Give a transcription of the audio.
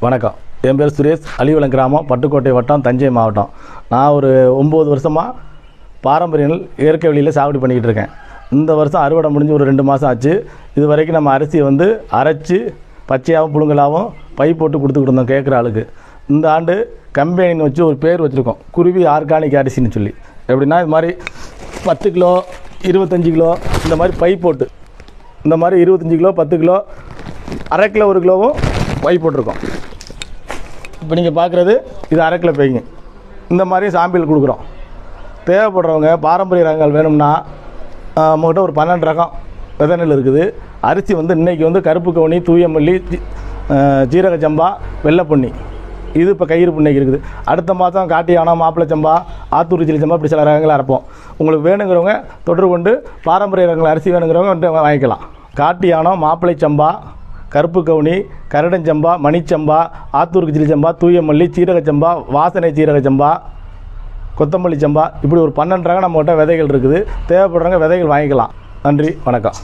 வணக்கம். என் பேர் சுரேஷ். அலிவலம் கிராமம், பட்டுக்கோட்டை வட்டம், தஞ்சை மாவட்டம். நான் ஒரு 9 வருஷமாக பாரம்பரிய இயற்கை வழியில் சாகுபடி பண்ணிக்கிட்டு இருக்கேன். இந்த வருஷம் அறுவடை முடிஞ்சு ஒரு 2 மாதம் ஆச்சு. இது வரைக்கும் நம்ம அரிசியை அரைச்சி பச்சையாகவும் புழுங்கலாகவும் பை போட்டு கொடுத்துக்கிட்டு இருந்தோம் கேட்குற ஆளுக்கு. இந்த ஆண்டு கம்பெனின்னு வச்சு ஒரு பேர் வச்சுருக்கோம், குருவி ஆர்கானிக் அரிசின்னு சொல்லி. எப்படின்னா இது மாதிரி 10 கிலோ 25 கிலோ இந்த மாதிரி பை போட்டு, இந்த மாதிரி 25 கிலோ 10 கிலோ அரை கிலோ 1 கிலோவும் பை போட்டிருக்கோம். இப்போ நீங்கள் பார்க்குறது இது அரை கிலோ பைங்க. இந்த மாதிரி சாம்பிள் கொடுக்குறோம். தேவைப்படுறவங்க பாரம்பரிய ரகங்கள் வேணும்னா நம்மகிட்ட ஒரு 12 ரகம் விதை நெல் இருக்குது. அரிசி இன்றைக்கி கருப்பு கவுனி, தூய மல்லி, ஜீரக சம்பா, வெள்ளைப்பொன்னி, இது இப்போ கையிருப்பு இன்னைக்கு இருக்குது. அடுத்த மாதம் காட்டியானம், மாப்பிள்ளை சம்பா, ஆத்தூர் சிலி சம்பா, இப்படி சில ரகங்களை அரைப்போம். உங்களுக்கு வேணுங்கிறவங்க தொடர்பு கொண்டு பாரம்பரிய ரகங்கள் அரிசி வேணுங்கிறவங்க வாங்கிக்கலாம். காட்டியானம், மாப்பிள்ளை சம்பா, கருப்பு கவுனி, கரடஞ்சம்பா, மணிச்சம்பா, ஆத்தூருக்கு சிலி சம்பா, தூய மல்லி, சீரக சம்பா, வாசனை சீரக சம்பா, கொத்தமல்லி சம்பா, இப்படி ஒரு 12 ரகம் நம்மகிட்ட விதைகள் இருக்குது. தேவைப்படுறவங்க விதைகள் வாங்கிக்கலாம். நன்றி, வணக்கம்.